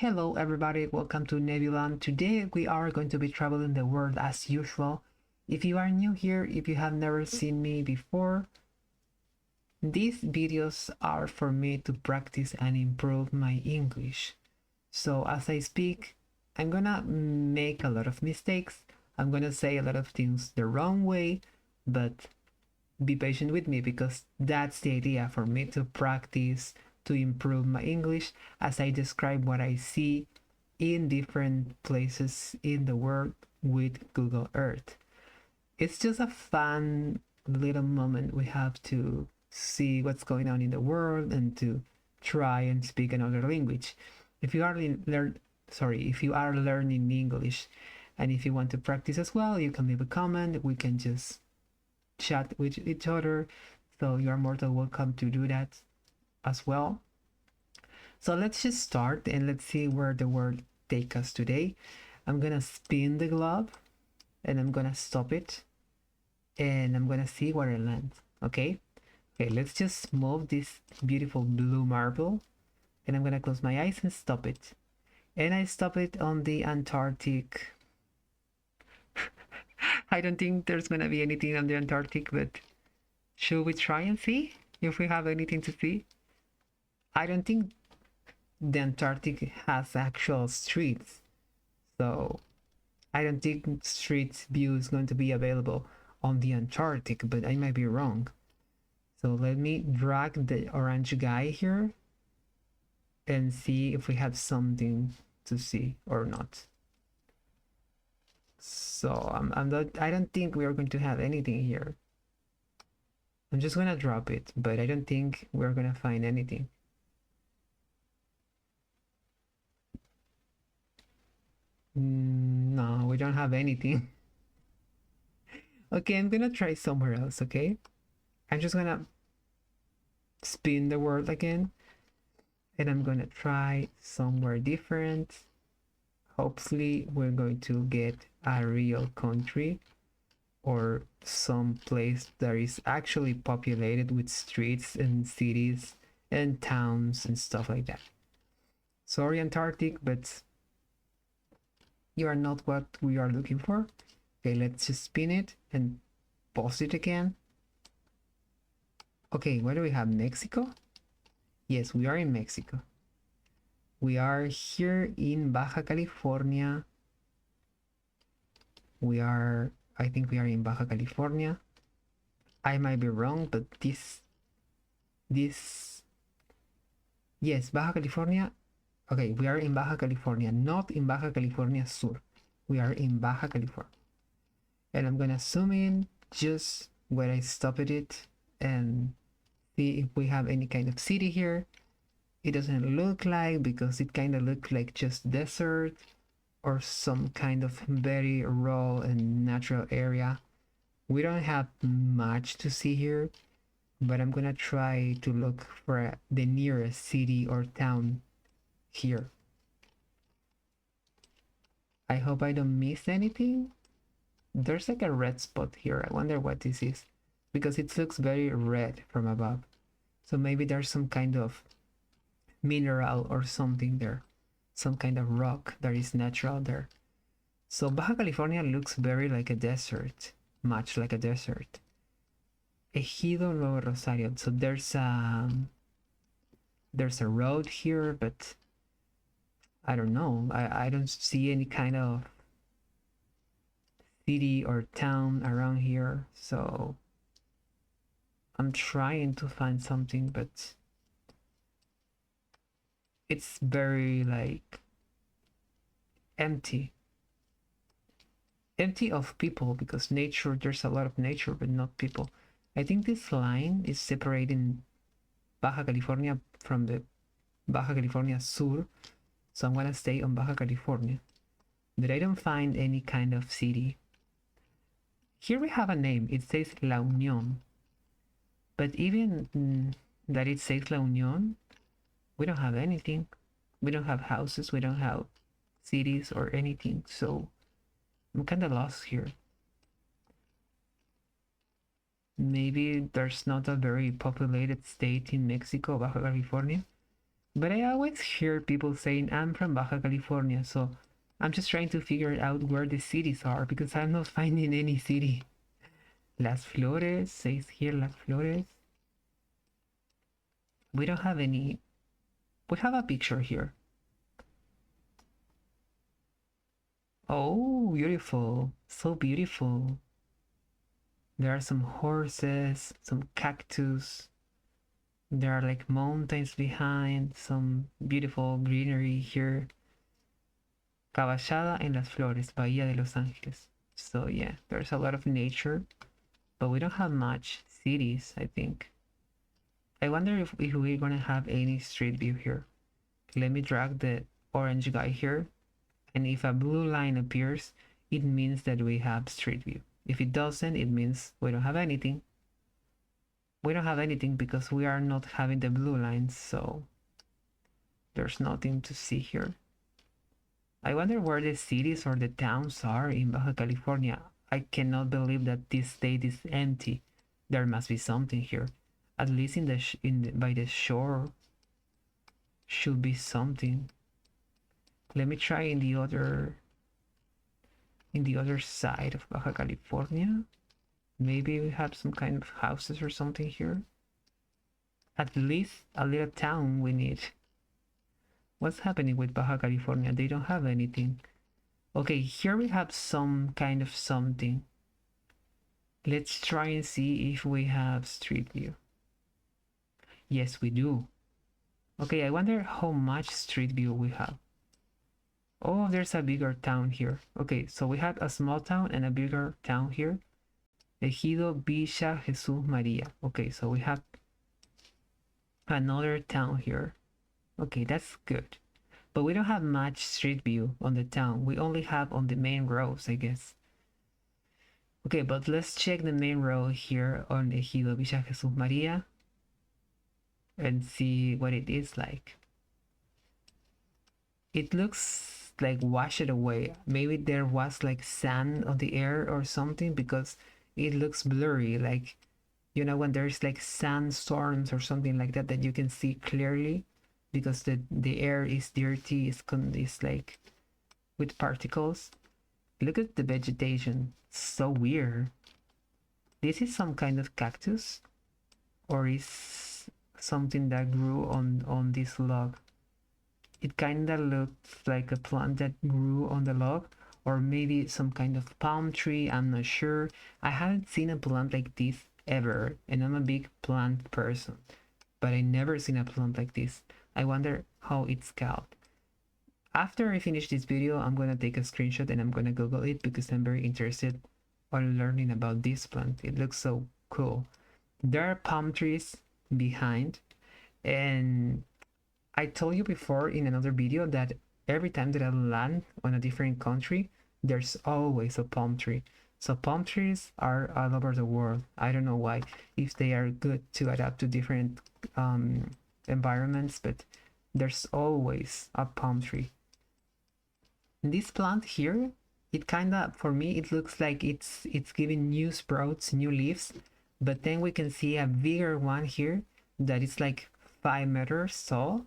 Hello everybody, welcome to Nebulan. Today we are going to be traveling the world as usual. If you are new here, if you have never seen me before, these videos are for me to practice and improve my English. So as I speak, I'm gonna make a lot of mistakes. I'm gonna say a lot of things the wrong way, but be patient with me because that's the idea for me to practice, to improve my English as I describe what I see in different places in the world with Google Earth. It's just a fun little moment we have to see what's going on in the world and to try and speak another language. If you are if you are learning English and if you want to practice as well, you can leave a comment. We can just chat with each other, so you are more than welcome to do that as well. So let's just start and let's see where the word take us today. I'm gonna spin the globe and I'm gonna stop it and I'm gonna see where it lands. Okay, let's just move this beautiful blue marble and I'm gonna close my eyes and stop it, and I stop it on the Antarctic. I don't think there's gonna be anything on the Antarctic, but should we try and see if we have anything to see? I don't think the Antarctic has actual streets, so I don't think street view is going to be available on the Antarctic, but I might be wrong. So let me drag the orange guy here and see if we have something to see or not. So I don't think we are going to have anything here. I'm just gonna drop it, but I don't think we're gonna find anything. No, we don't have anything. Okay, I'm gonna try somewhere else, okay? I'm just gonna spin the world again and I'm gonna try somewhere different. Hopefully we're going to get a real country or some place that is actually populated with streets and cities and towns and stuff like that. Sorry, Antarctic, but you are not what we are looking for. Okay, let's just spin it and pause it again. Okay, what do we have? Mexico? Yes, we are in Mexico. We are here in Baja California. I think we are in Baja California. I might be wrong, but yes, Baja California. Okay, we are in Baja California, not in Baja California Sur. We are in Baja California. And I'm gonna zoom in just where I stopped it and see if we have any kind of city here. It doesn't look like, because it kind of looks like just desert or some kind of very raw and natural area. We don't have much to see here, but I'm gonna try to look for the nearest city or town here. I hope I don't miss anything. There's like a red spot here. I wonder what this is, because it looks very red from above. So maybe there's some kind of mineral or something there, some kind of rock that is natural there. So Baja California looks very like a desert, much like a desert. Ejido Nuevo Rosario. So there's a road here, but I don't know. I don't see any kind of city or town around here, so I'm trying to find something, but it's very like empty of people, because nature, there's a lot of nature but not people. I think this line is separating Baja California from the Baja California Sur, so I'm gonna stay on Baja California, but I don't find any kind of city. Here we have a name, it says La Unión, but even that it says La Unión, we don't have anything. We don't have houses, we don't have cities or anything, so I'm kind of lost here. Maybe there's not a very populated state in Mexico, Baja California. But I always hear people saying I'm from Baja California, so I'm just trying to figure out where the cities are because I'm not finding any city. Las Flores says here Las Flores. We don't have any. We have a picture here. Oh, beautiful. So beautiful. There are some horses, some cactus. There are like mountains behind, some beautiful greenery here. Caballada en las Flores, Bahía de Los Ángeles. So yeah, there's a lot of nature, but we don't have much cities, I think. I wonder if we're gonna have any street view here. Let me drag the orange guy here, and if a blue line appears, it means that we have street view. If it doesn't, it means we don't have anything. We don't have anything because we are not having the blue lines, so there's nothing to see here. I wonder where the cities or the towns are in Baja California. I cannot believe that this state is empty. There must be something here. At least by the shore should be something. Let me try in the other side of Baja California. Maybe we have some kind of houses or something here. At least a little town we need. What's happening with Baja California? They don't have anything. Okay, here we have some kind of something. Let's try and see if we have street view. Yes, we do. Okay, I wonder how much street view we have. Oh, there's a bigger town here. Okay, so we had a small town and a bigger town here. Ejido Villa Jesús María. Okay, so we have another town here. Okay, that's good. But we don't have much street view on the town. We only have on the main roads, I guess. Okay, but let's check the main road here on Ejido Villa Jesús María and see what it is like. It looks like washed away. Maybe there was like sand on the air or something because it looks blurry, like, you know, when there's like sandstorms or something like that that you can see clearly because the air is dirty, is like with particles. Look at the vegetation, so weird. This is some kind of cactus, or is something that grew on this log. It kinda looks like a plant that grew on the log, or maybe some kind of palm tree, I'm not sure. I haven't seen a plant like this ever, and I'm a big plant person, but I never seen a plant like this. I wonder how it's called. After I finish this video, I'm gonna take a screenshot and I'm gonna Google it because I'm very interested on learning about this plant. It looks so cool. There are palm trees behind, and I told you before in another video that every time that I land on a different country, there's always a palm tree. So palm trees are all over the world. I don't know why, if they are good to adapt to different environments, but there's always a palm tree. This plant here, it kinda, for me, it looks like it's giving new sprouts, new leaves, but then we can see a bigger one here that is like 5 meters tall.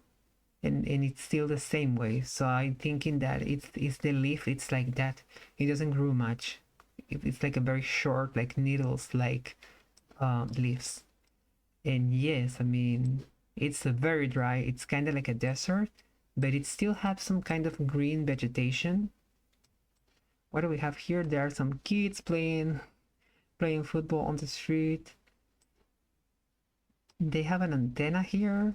And it's still the same way. So I'm thinking that it's the leaf, it's like that. It doesn't grow much. It's like a very short, like needles, like leaves. And yes, I mean, it's a very dry, it's kind of like a desert, but it still has some kind of green vegetation. What do we have here? There are some kids playing football on the street. They have an antenna here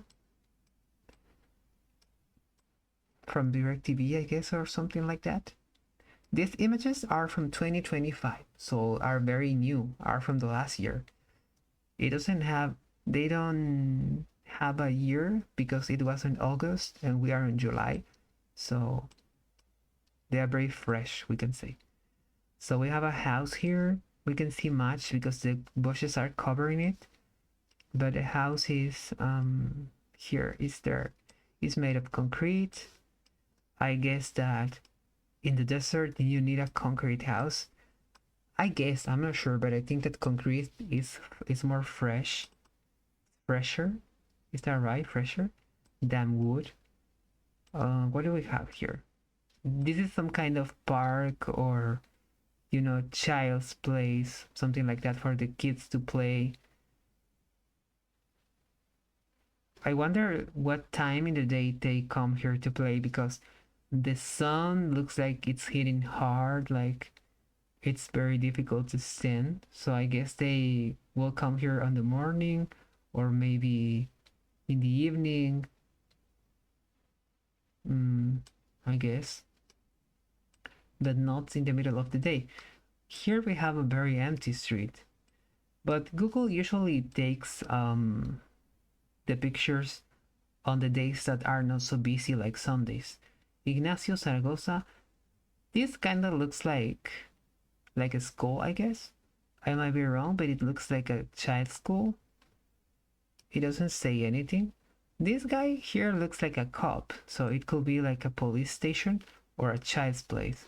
from DirecTV, I guess, or something like that. These images are from 2025, so are very new, are from the last year. They don't have a year because it was in August and we are in July, so they are very fresh, we can say. So we have a house here. We can see much because the bushes are covering it, but the house is here is there. It's made of concrete. I guess that in the desert you need a concrete house. I guess, I'm not sure, but I think that concrete is more fresher. Is that right? Fresher? than wood. What do we have here? This is some kind of park or, child's place, something like that for the kids to play. I wonder what time in the day they come here to play because the sun looks like it's hitting hard, like it's very difficult to stand. So I guess they will come here on the morning or maybe in the evening. I guess, but not in the middle of the day. Here we have a very empty street, but Google usually takes the pictures on the days that are not so busy like Sundays. Ignacio Zaragoza, this kind of looks like a school, I guess. I might be wrong, but it looks like a child's school. It doesn't say anything. This guy here looks like a cop, so it could be like a police station or a child's place.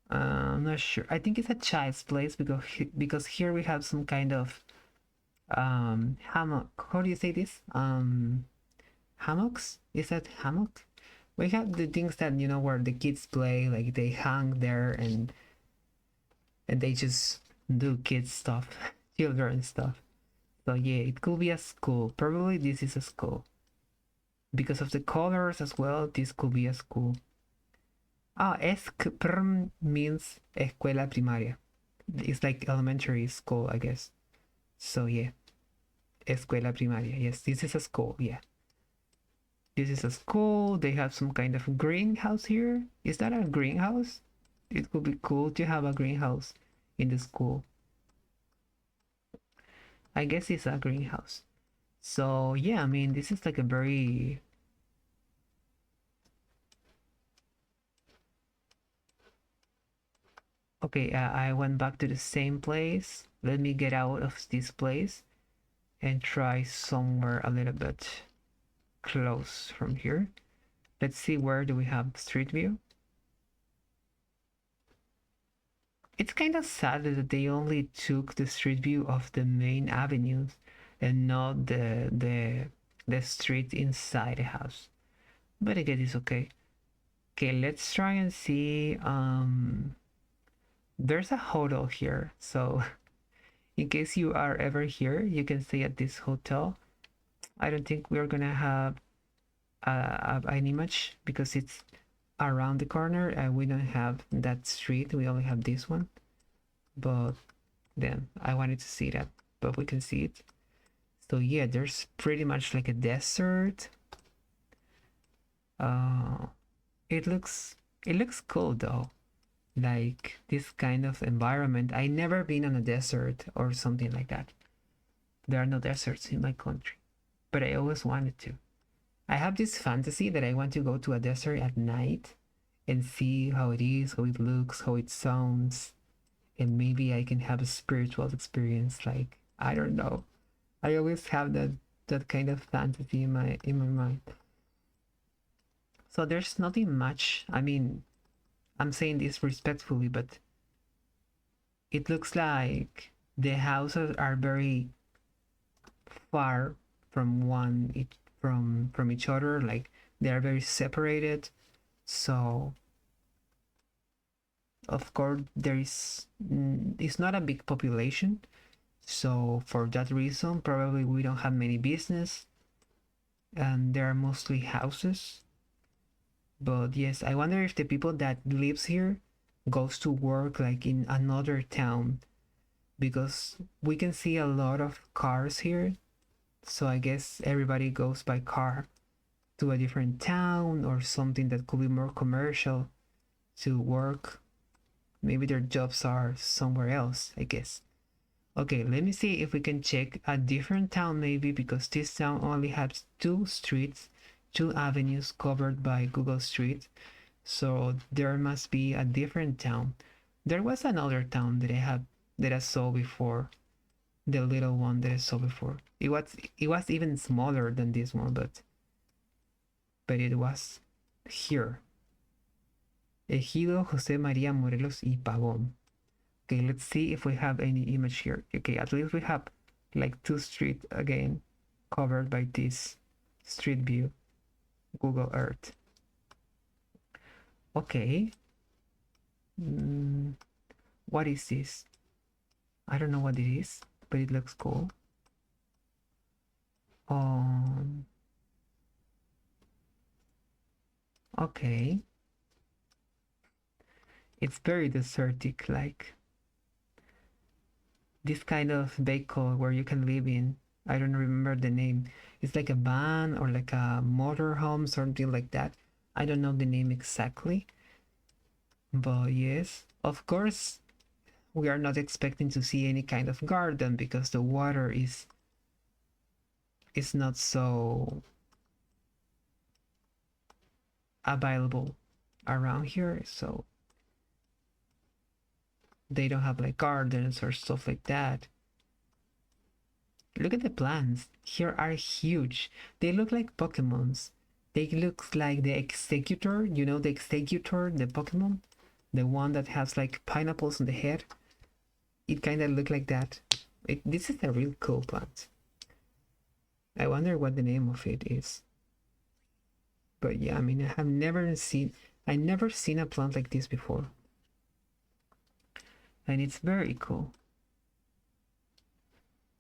I'm not sure. I think it's a child's place because here we have some kind of hammock. How do you say this? Hammocks? Is that hammock? We have the things that where the kids play, like they hang there and they just do kids stuff, children stuff. So yeah, it could be a school. Probably this is a school. Because of the colors as well, this could be a school. ESCPRM means escuela primaria. It's like elementary school, I guess. So yeah, escuela primaria. Yes, this is a school. Yeah, this is a school. They have some kind of greenhouse here. Is that a greenhouse? It would be cool to have a greenhouse in the school. I guess it's a greenhouse. So yeah, I mean, this is like a very okay. I went back to the same place. Let me get out of this place and try somewhere a little bit close from here. Let's see, where do we have street view? It's kind of sad that they only took the street view of the main avenues and not the street inside the house. But I guess it's okay. Okay, let's try and see. There's a hotel here, so in case you are ever here, you can stay at this hotel. I don't think we're gonna have an image because it's around the corner and we don't have that street. We only have this one, but then I wanted to see that, but we can see it. So yeah, there's pretty much like a desert. It looks cool though, like this kind of environment. I never been on a desert or something like that. There are no deserts in my country, but I always wanted to. I have this fantasy that I want to go to a desert at night and see how it is, how it looks, how it sounds, and maybe I can have a spiritual experience. Like, I don't know. I always have that kind of fantasy in my mind. So there's nothing much. I mean, I'm saying this respectfully, but it looks like the houses are very far from each other, like they are very separated. So of course it's not a big population, so for that reason probably we don't have many business and there are mostly houses. But yes, I wonder if the people that lives here goes to work like in another town, because we can see a lot of cars here. So I guess everybody goes by car to a different town or something that could be more commercial to work. Maybe their jobs are somewhere else, I guess. Okay, let me see if we can check a different town maybe, because this town only has 2 streets, 2 avenues covered by Google Street. So there must be a different town. There was another town that I saw before. The little one that I saw before. It was even smaller than this one, but it was here. Ejido, José María Morelos y Pavón. Okay, let's see if we have any image here. Okay, at least we have like 2 streets again covered by this street view. Google Earth. Okay. What is this? I don't know what it is, but it looks cool. Okay. It's very desertic, like this kind of vehicle where you can live in. I don't remember the name. It's like a van or like a motorhome, something like that. I don't know the name exactly. But yes, of course, we are not expecting to see any kind of garden because the water is not so available around here, so they don't have like gardens or stuff like that. Look at the plants. Here are huge. They look like Pokemons. They look like the Executor, you know the Executor, the Pokemon? The one that has like pineapples on the head. It kind of look like that. This is a real cool plant. I wonder what the name of it is. But yeah, I mean, I never seen a plant like this before. And it's very cool.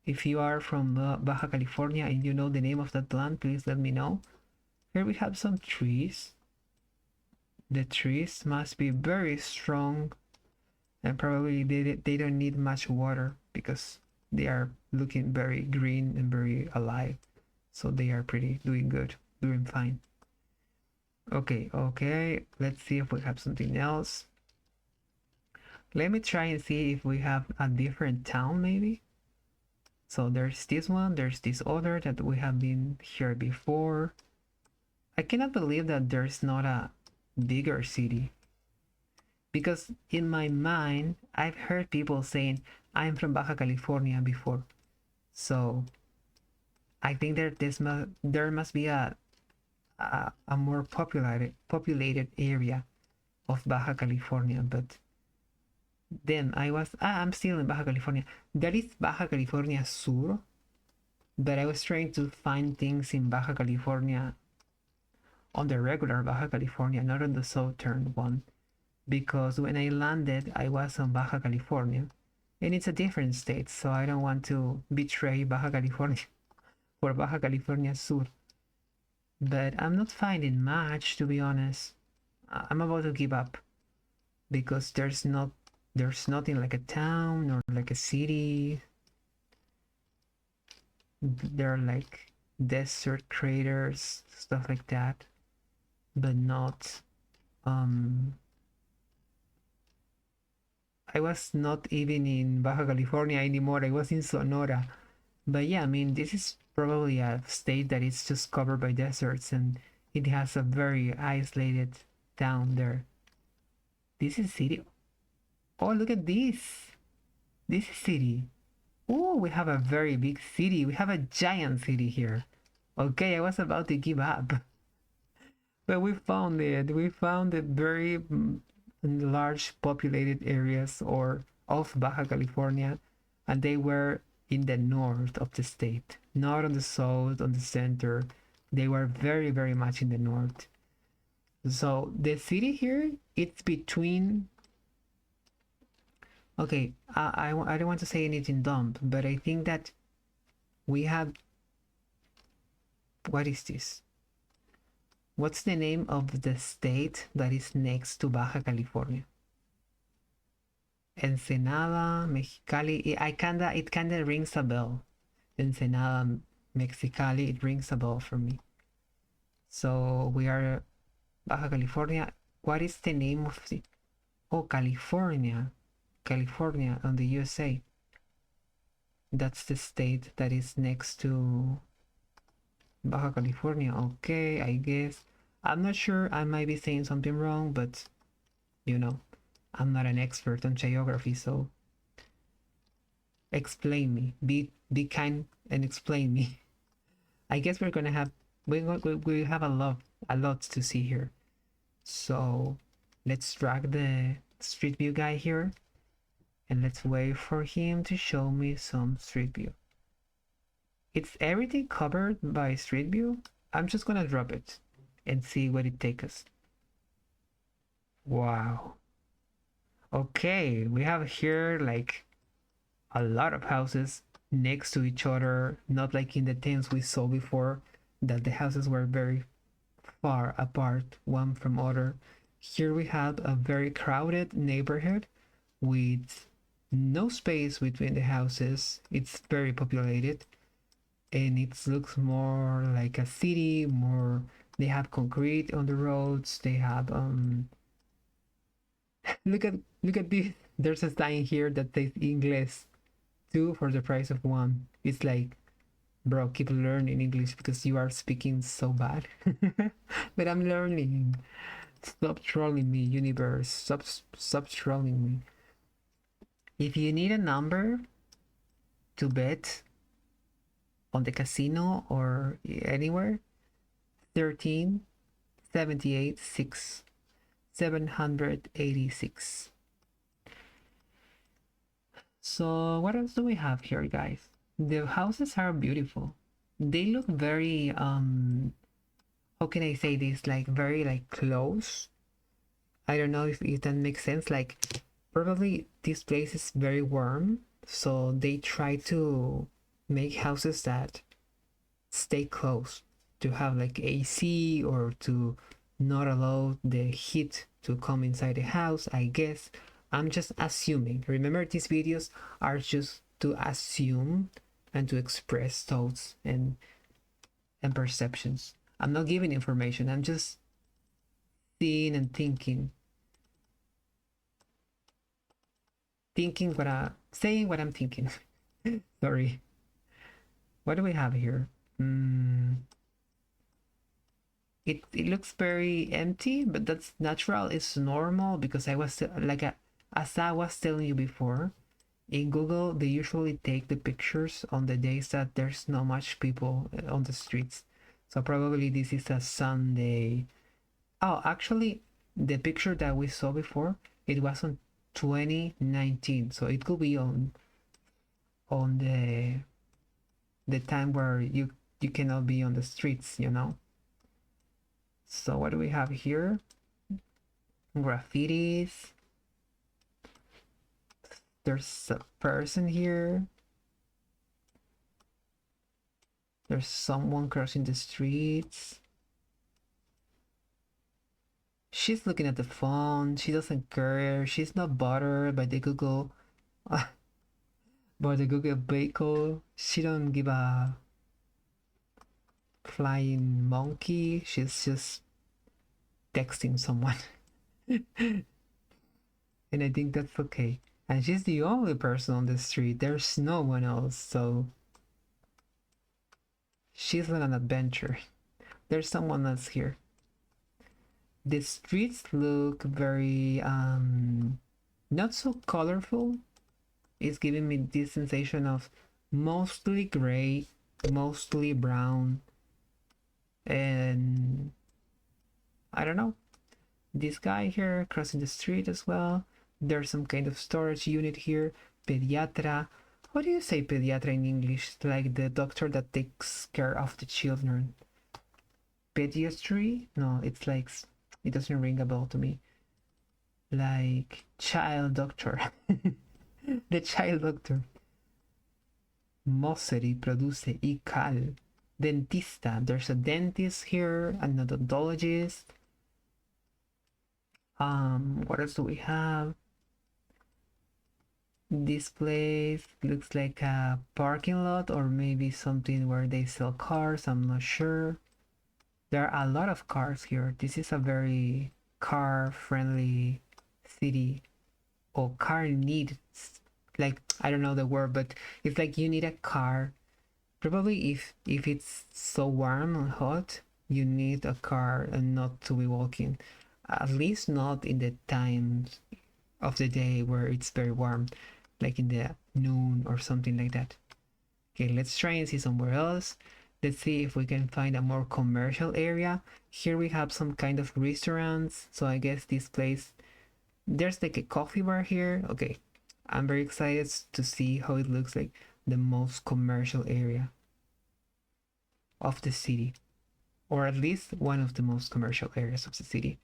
If you are from Baja California and you know the name of that plant, please let me know. Here we have some trees. The trees must be very strong and probably they don't need much water because they are looking very green and very alive. So they are pretty doing good, doing fine. Okay, let's see if we have something else. Let me try and see if we have a different town maybe. So there's this one, there's this other that we have been here before. I cannot believe that there's not a bigger city. Because in my mind, I've heard people saying, I'm from Baja California before. So I think there must be a more populated area of Baja California, but then I'm still in Baja California. That is Baja California Sur, but I was trying to find things in Baja California on the regular Baja California, not on the southern one, because when I landed, I was on Baja California, and it's a different state, so I don't want to betray Baja California for Baja California Sur. But I'm not finding much, to be honest. I'm about to give up because there's nothing like a town or like a city. There are like desert craters, stuff like that, but not I was not even in Baja California anymore. I was in Sonora. But yeah, I mean, this is probably a state that is just covered by deserts and it has a very isolated town there. This is city. Oh, look at this. This is city. Oh, we have a very big city. We have a giant city here. Okay, I was about to give up. But we found it. We found the very large populated areas or of Baja California, and they were in the north of the state, not on the south, on the center. They were very, very much in the north. So the city here, it's between. Okay, I don't want to say anything dumb, but I think that we have. What is this? What's the name of the state that is next to Baja California? Ensenada, Mexicali. It kinda rings a bell. Ensenada, Mexicali. It rings a bell for me. So we are Baja California. What is the name of the? Oh, California, California on the USA. That's the state that is next to Baja California. Okay, I guess. I'm not sure. I might be saying something wrong, but you know, I'm not an expert on geography, so explain me. Be kind and explain me. I guess we have a lot to see here. So let's drag the street view guy here and let's wait for him to show me some street view. It's everything covered by street view. I'm just gonna drop it. and see where it takes us. Wow. Okay, we have here like a lot of houses next to each other, not like in the tents we saw before, that the houses were very far apart one from other. Here we have a very crowded neighborhood with no space between the houses. It's very populated and it looks more like a city, more they have concrete on the roads, they have look at this. There's a sign here that says English two for the price of one. It's like, bro, keep learning English because you are speaking so bad. But I'm learning. Stop trolling me, universe. Stop trolling me. If you need a number to bet on the casino or anywhere, 13 78 6 786. So what else do we have here, guys? The houses are beautiful. They look very how can I say this, like very like close. I don't know if that makes sense. Like probably this place is very warm, so they try to make houses that stay close to have like AC or to not allow the heat to come inside the house, I guess. I'm just assuming. Remember, these videos are just to assume and to express thoughts and perceptions. I'm not giving information. I'm just seeing and thinking. Thinking what I saying what I'm thinking. Sorry. What do we have here? It looks very empty, but that's natural. It's normal because I was like as I was telling you before, in Google they usually take the pictures on the days that there's not much people on the streets. So probably this is a Sunday. Oh, actually, the picture that we saw before, it was on 2019, so it could be on the time where you cannot be on the streets, you know. So what do we have here? Graffitis. There's a person here. There's someone crossing the streets. She's looking at the phone. She doesn't care. She's not bothered by the Google vehicle. She don't give a flying monkey. She's just texting someone. And I think that's okay. And she's the only person on the street. There's no one else, so she's on an adventure. There's someone else here. The streets look very not so colorful. It's giving me this sensation of mostly gray, mostly brown, and I don't know. This guy here crossing the street as well. There's some kind of storage unit here. Pediatra. How do you say pediatra in English? It's like the doctor that takes care of the children. Pediatry? No, it's like, it doesn't ring a bell to me. Like child doctor. The child doctor. Moseri produce y cal. Dentista. There's a dentist here, an odontologist. What else do we have? This place looks like a parking lot or maybe something where they sell cars. I'm not sure. There are a lot of cars here. This is a very car-friendly city. Or car needs, like, I don't know the word, but it's like you need a car. Probably if it's so warm and hot, you need a car and not to be walking. At least not in the times of the day where it's very warm, like in the noon or something like that. Okay, let's try and see somewhere else. Let's see if we can find a more commercial area. Here we have some kind of restaurants, so I guess this place, there's like a coffee bar here. Okay, I'm very excited to see how it looks like, the most commercial area of the city. or at least one of the most commercial areas of the city.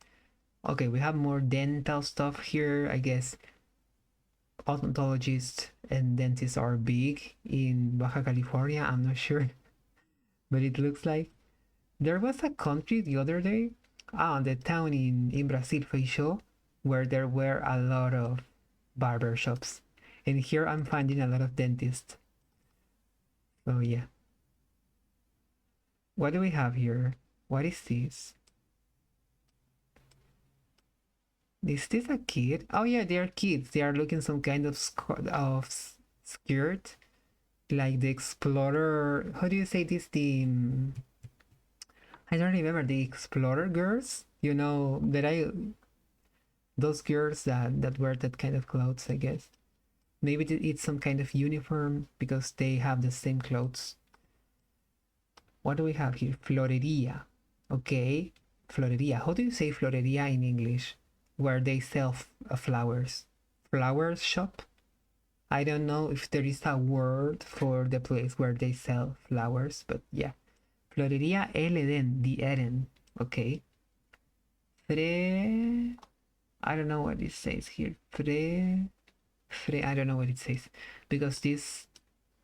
Okay, we have more dental stuff here. I guess odontologists and dentists are big in Baja California. I'm not sure, but it looks like there was a country the other day, the town in Brazil, Feixó, where there were a lot of barber shops. And here I'm finding a lot of dentists. So yeah. What do we have here? What is this? Is this a kid? Oh yeah, they are kids. They are looking some kind of skirt, like the explorer. How do you say this? I don't remember the explorer girls. You know that I those girls that wear that kind of clothes. I guess maybe it's some kind of uniform because they have the same clothes. What do we have here? Floreria. Okay, floreria. How do you say floreria in English? Where they sell flowers. Flowers shop? I don't know if there is a word for the place where they sell flowers, but yeah. Florería El Edén, the Eden. Okay. I don't know what it says here. I don't know what it says. Because this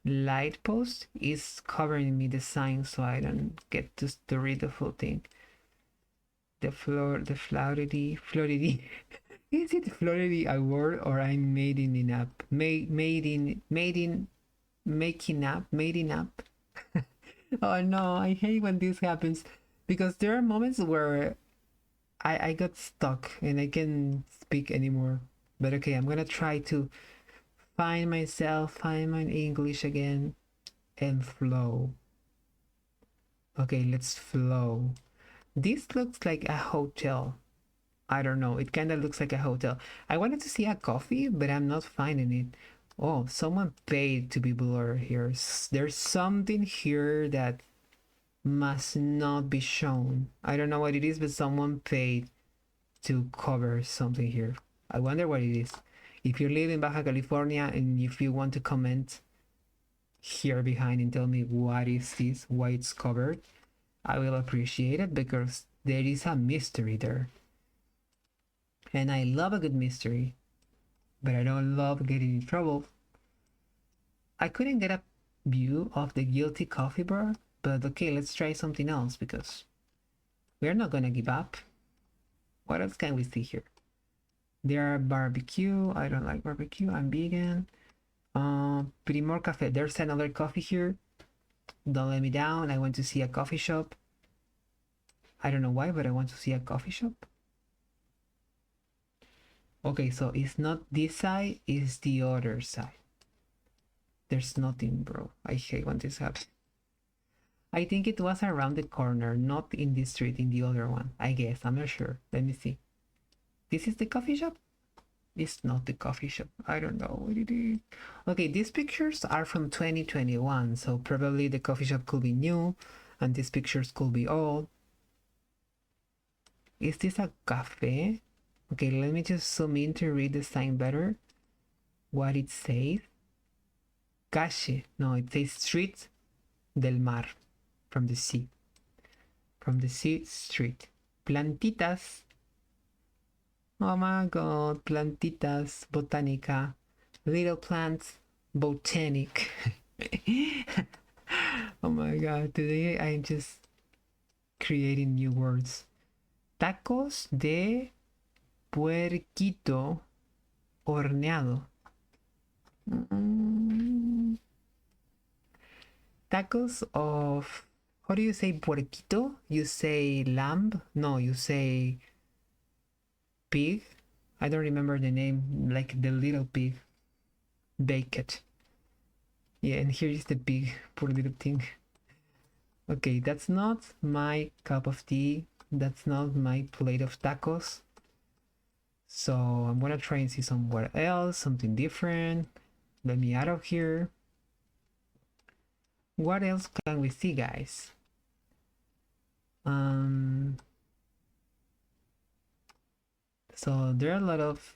light post is covering me the sign so I don't get to read the full thing. The flowery. Is it flowery a word or I'm making up? Making up? Oh no, I hate when this happens because there are moments where I got stuck and I can't speak anymore. But okay, I'm gonna try to find myself, find my English again, and flow. Okay, let's flow. This looks like a hotel. I don't know. It kind of looks like a hotel. I wanted to see a coffee, but I'm not finding it. Oh, someone paid to be blurred here. There's something here that must not be shown. I don't know what it is, but someone paid to cover something here. I wonder what it is. If you live in Baja California and if you want to comment here behind and tell me what is this, why it's covered, I will appreciate it because there is a mystery there. And I love a good mystery, but I don't love getting in trouble. I couldn't get a view of the guilty coffee bar, but okay, let's try something else because we're not gonna give up. What else can we see here? There are barbecue. I don't like barbecue. I'm vegan. Primor Cafe. There's another coffee here. Don't let me down. I want to see a coffee shop. I don't know why, but I want to see a coffee shop. Okay, so it's not this side, it's the other side. There's nothing, bro. I hate when this happens. I think it was around the corner, not in this street, in the other one. I guess, I'm not sure. Let me see. This is the coffee shop? It's not the coffee shop. I don't know what it is. Okay, these pictures are from 2021, so probably the coffee shop could be new, and these pictures could be old. Is this a cafe? Okay, let me just zoom in to read the sign better. What it says. Calle. No, it says Street del Mar. From the sea. From the sea, street. Plantitas. Oh my god, plantitas, botanica. Little plants, botanic. Oh my god, today I'm just creating new words. Tacos de puerquito horneado. Tacos of, how do you say puerquito? You say lamb? No, you say pig. I don't remember the name, like the little pig. Baked. Yeah, and here is the pig, poor little thing. Okay, that's not my cup of tea. That's not my plate of tacos. So I'm gonna try and see somewhere else, something different. Let me out of here. What else can we see, guys? So there are a lot of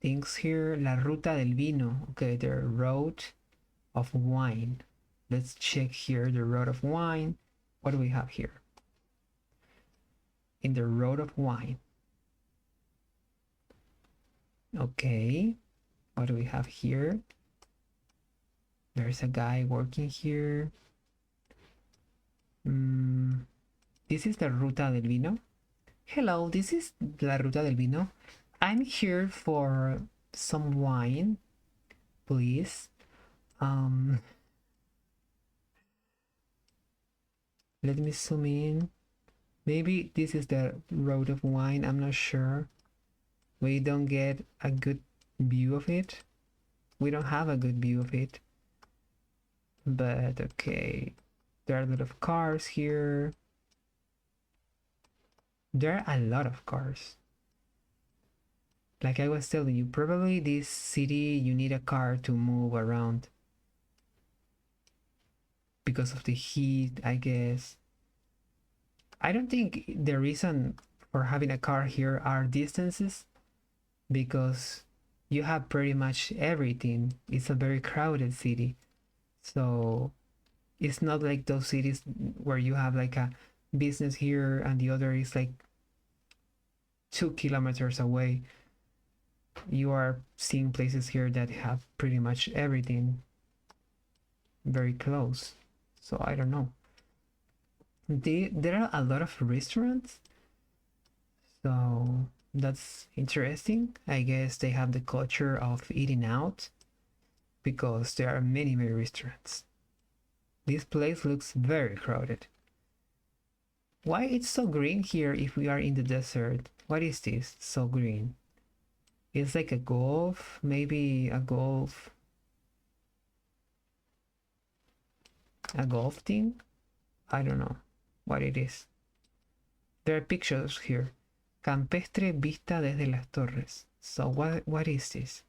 things here. La ruta del vino. Okay, the road of wine. Let's check here the road of wine. What do we have here? in the road of wine. Okay, what do we have here? There's a guy working here. This is the Ruta del Vino. Hello, this is La Ruta del Vino. I'm here for some wine, please. Let me zoom in. Maybe this is the road of wine, I'm not sure. We don't get a good view of it. We don't have a good view of it. But okay, there are a lot of cars here. There are a lot of cars. Like I was telling you, probably this city you need a car to move around because of the heat, I guess. I don't think the reason for having a car here are distances, because you have pretty much everything. It's a very crowded city. So it's not like those cities where you have like a business here and the other is like 2 kilometers away. You are seeing places here that have pretty much everything very close. So I don't know. There are a lot of restaurants, so that's interesting. I guess they have the culture of eating out because there are many restaurants. This place looks very crowded. Why it's so green here if we are in the desert? What is this so green? It's like a golf, maybe a golf thing? I don't know what it is. There are pictures here. Campestre vista desde las torres. So what is this?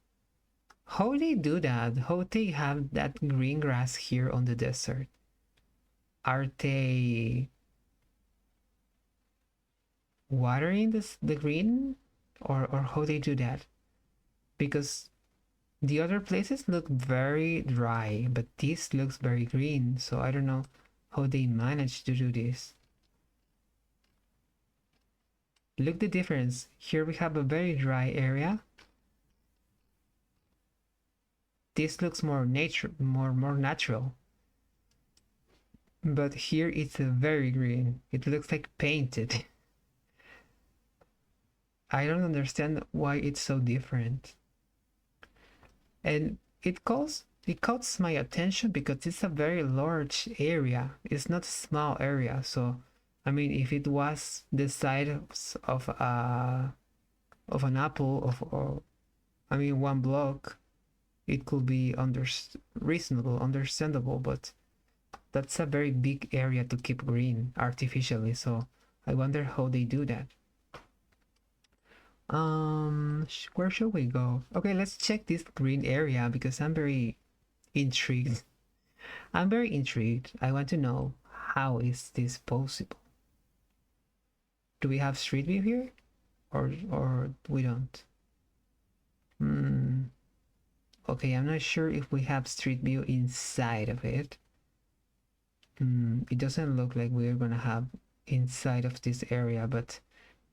How they do that? How they have that green grass here on the desert? Are they watering the green? Or how they do that? Because the other places look very dry, but this looks very green, so I don't know how they managed to do this. Look the difference. Here we have a very dry area. This looks more more natural. But here it's very green. It looks like painted. I don't understand why it's so different. And it caught my attention because it's a very large area. It's not a small area. So I mean, if it was the size of an apple or I mean 1 block, it could be reasonable, understandable, but that's a very big area to keep green artificially. So I wonder how they do that. Where should we go? Okay, let's check this green area because I'm very intrigued. I'm very intrigued. I want to know, how is this possible? Do we have street view here? Or we don't? Okay, I'm not sure if we have street view inside of it. It doesn't look like we're gonna have inside of this area, but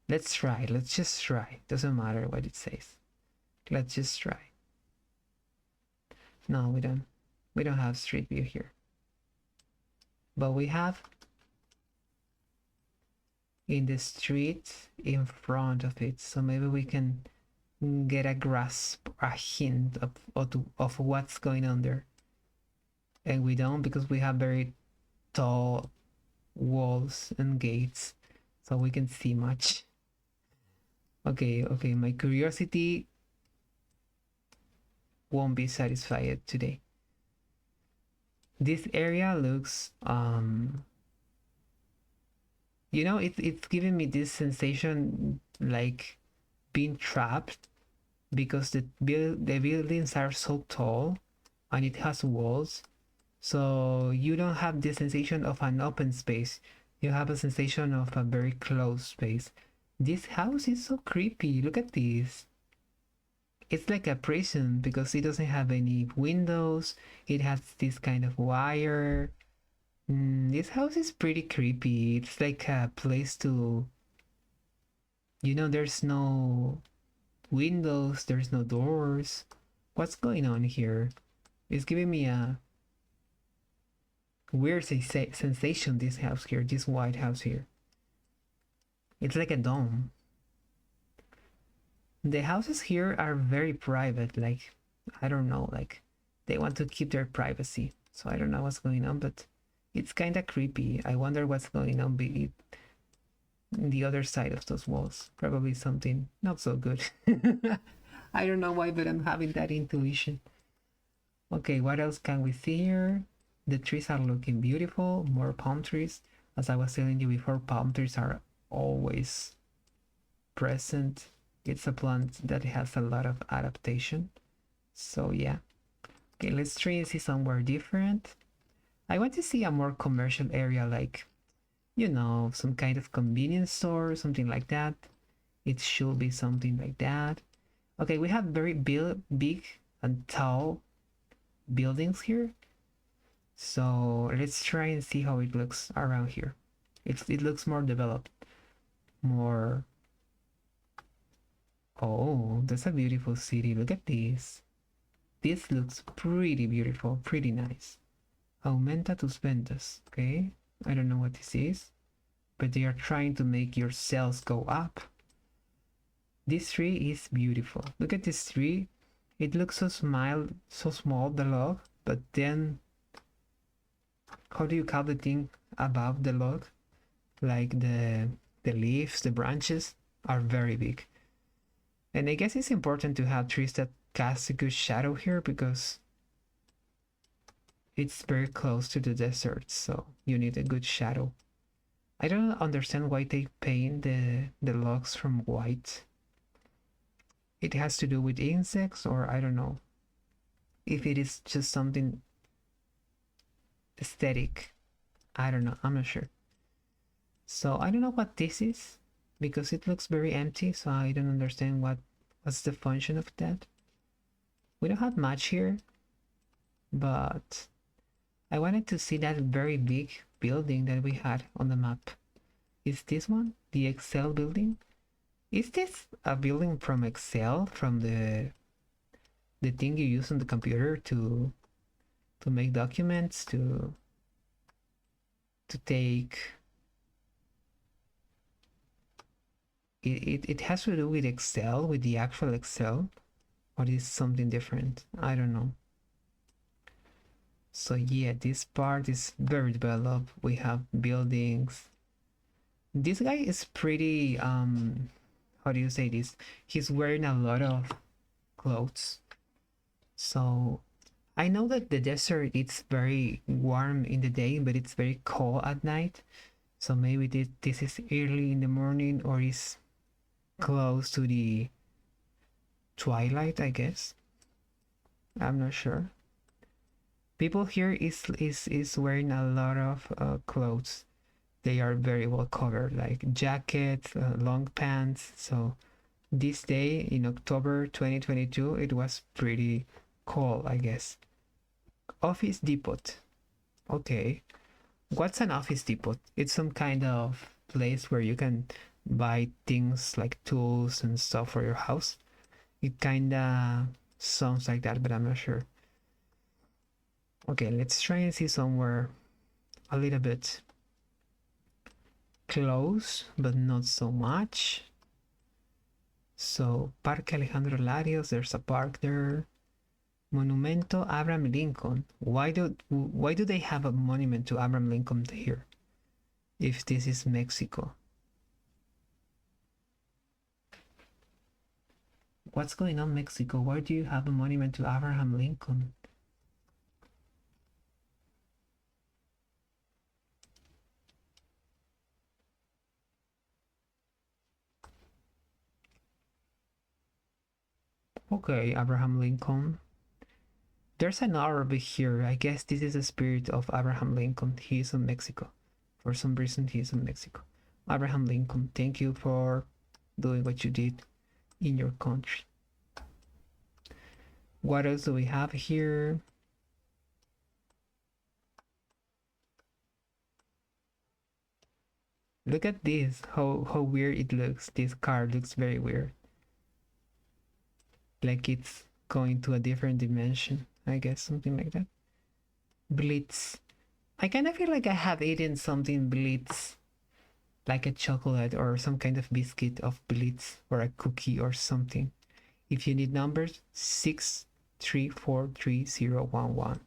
let's try. Let's just try. Doesn't matter what it says. Let's just try. No, we don't. We don't have street view here. But we have in the street in front of it. So maybe we can get a grasp, a hint of what's going on there. And we don't, because we have very tall walls and gates, so we can see much. Okay, my curiosity won't be satisfied today. This area looks you know, it's giving me this sensation like being trapped, because the buildings are so tall and it has walls, so you don't have the sensation of an open space. You have a sensation of a very closed space. This house is so creepy. Look at this. It's like a prison because it doesn't have any windows. It has this kind of wire. This house is pretty creepy. It's like a place to You know, there's no windows, there's no doors. What's going on here? It's giving me a weird sensation, this house here, this white house here. It's like a dome. The houses here are very private, like, I don't know, like, they want to keep their privacy. So I don't know what's going on, but it's kind of creepy. I wonder what's going on the other side of those walls. Probably something not so good. I don't know why, but I'm having that intuition. Okay, what else can we see here? The trees are looking beautiful, more palm trees. As I was telling you before, palm trees are always present. It's a plant that has a lot of adaptation. So yeah. Okay, let's try and see somewhere different. I want to see a more commercial area, like, you know, some kind of convenience store, something like that. It should be something like that. Okay, we have very big and tall buildings here. So let's try and see how it looks around here. It looks more developed, more. Oh, that's a beautiful city. Look at this. This looks pretty beautiful, pretty nice. Aumenta tus ventas. Okay, I don't know what this is, but they are trying to make your sales go up. This tree is beautiful. Look at this tree. It looks so small, the log, but then, how do you call the thing above the log? Like the leaves, the branches are very big. And I guess it's important to have trees that cast a good shadow here because it's very close to the desert, so you need a good shadow. I don't understand why they paint the logs from white. It has to do with insects, or I don't know if it is just something aesthetic. I don't know, I'm not sure. So I don't know what this is because it looks very empty, so I don't understand what's the function of that. We don't have much here, but I wanted to see that very big building that we had on the map. Is this one the Excel building? Is this a building from Excel, from the thing you use on the computer to make documents, to take it has to do with Excel, with the actual Excel, or is something different? I don't know. So yeah, this part is very developed. We have buildings. This guy is pretty how do you say this? He's wearing a lot of clothes. So I know that the desert it's very warm in the day, but it's very cold at night. So maybe this is early in the morning or is close to the twilight, I guess. I'm not sure. People here is wearing a lot of clothes. They are very well covered, like jackets, long pants. So this day in October 2022, it was pretty cold, I guess. Office Depot. Okay. What's an office depot? It's some kind of place where you can buy things like tools and stuff for your house. It kinda sounds like that, but I'm not sure. Okay, let's try and see somewhere a little bit close, but not so much. So, Parque Alejandro Larios, there's a park there. Monumento Abraham Lincoln. Why do they have a monument to Abraham Lincoln here? If this is Mexico. What's going on, Mexico? Why do you have a monument to Abraham Lincoln? Okay, Abraham Lincoln. There's an orb here. I guess this is the spirit of Abraham Lincoln. He is in Mexico. For some reason, he is in Mexico. Abraham Lincoln, thank you for doing what you did in your country. What else do we have here? Look at this, how weird it looks. This car looks very weird. Like it's going to a different dimension, I guess, something like that. Blitz. I kind of feel like I have eaten something Blitz, like a chocolate or some kind of biscuit of Blitz or a cookie or something. If you need numbers, 6343011.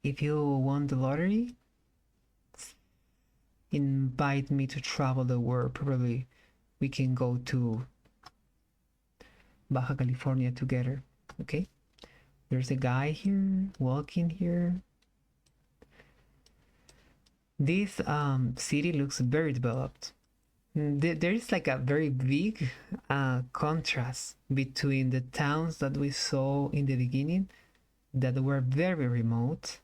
If you won the lottery, invite me to travel the world. Probably we can go to Baja California together. Okay? There's a guy here walking here. This city looks very developed. There is like a very big contrast between the towns that we saw in the beginning that were very remote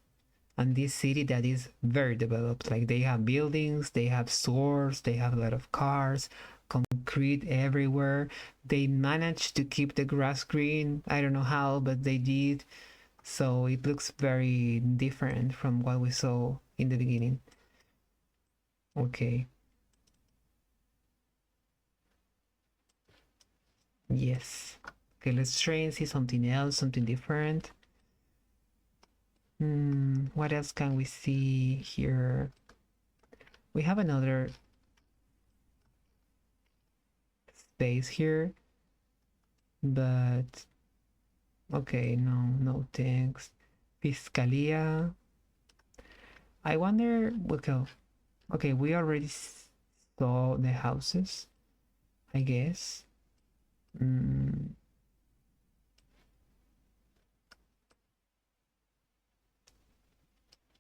and this city that is very developed. Like they have buildings, they have stores, they have a lot of cars, concrete everywhere. They managed to keep the grass green. I don't know how, but they did. So it looks very different from what we saw in the beginning. Okay. Yes. Okay, let's try and see something else, something different. What else can we see here? We have another space here, but okay, no thanks. Fiscalia. I wonder, okay, we already saw the houses, I guess.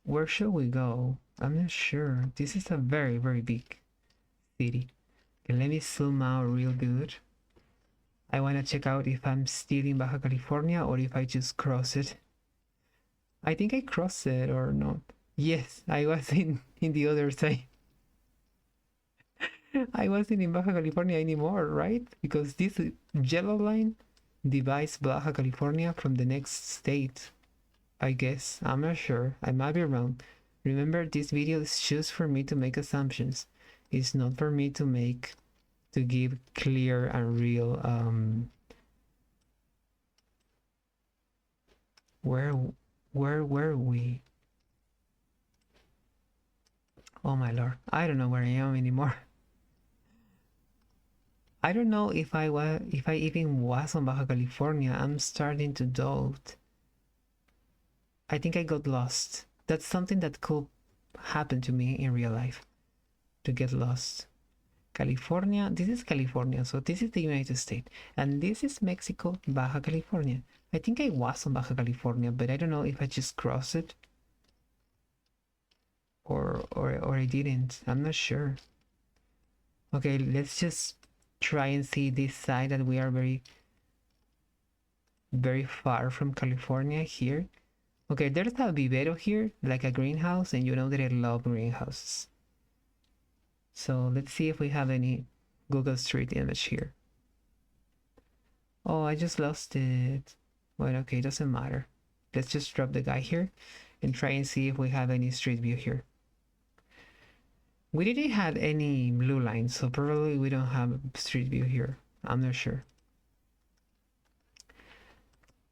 Where should we go? I'm not sure. This is a very, very big city. Okay, let me zoom out real good. I want to check out if I'm still in Baja California or if I just cross it. I think I crossed it or not. Yes, I was in the other side. I wasn't in Baja California anymore, right? Because this yellow line divides Baja California from the next state. I guess. I'm not sure. I might be wrong. Remember, this video is just for me to make assumptions. It's not for me to give clear and real where were we? Oh my lord. I don't know where I am anymore. I don't know if I even was on Baja California. I'm starting to doubt. I think I got lost. That's something that could happen to me in real life. To get lost. California, this is California, so this is the United States. And this is Mexico, Baja California. I think I was on Baja California, but I don't know if I just crossed it or I didn't. I'm not sure. Okay, let's just try and see this side that we are very far from California here. Okay, there's a vivero here, like a greenhouse, and you know that I love greenhouses. So let's see if we have any Google Street image here. Oh, I just lost it. Well, okay, doesn't matter. Let's just drop the guy here and try and see if we have any street view here. We didn't have any blue lines, so probably we don't have street view here. I'm not sure.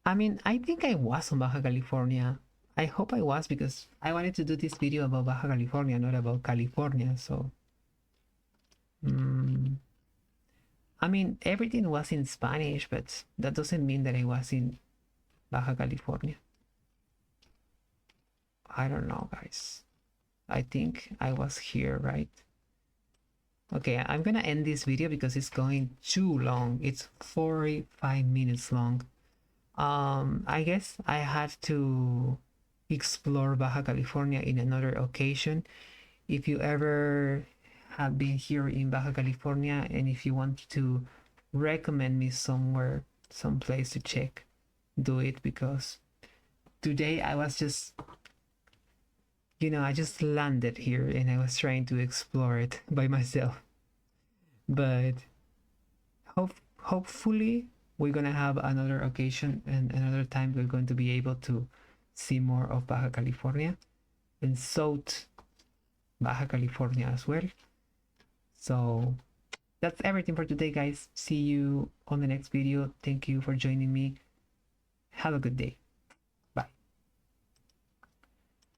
I mean, I think I was on Baja California. I hope I was because I wanted to do this video about Baja California, not about California, so... I mean, everything was in Spanish, but that doesn't mean that I was in Baja California. I don't know, guys. I think I was here, right? Okay, I'm gonna end this video because it's going too long. It's 45 minutes long. I guess I had to explore Baja California in another occasion. If you ever have been here in Baja California and if you want to recommend me somewhere, some place to check, do it, because today I was just, you know, I just landed here and I was trying to explore it by myself. But hopefully we're gonna have another occasion and another time we're going to be able to see more of Baja California. in South Baja California as well. So that's everything for today, guys. See you on the next video. Thank you for joining me. Have a good day.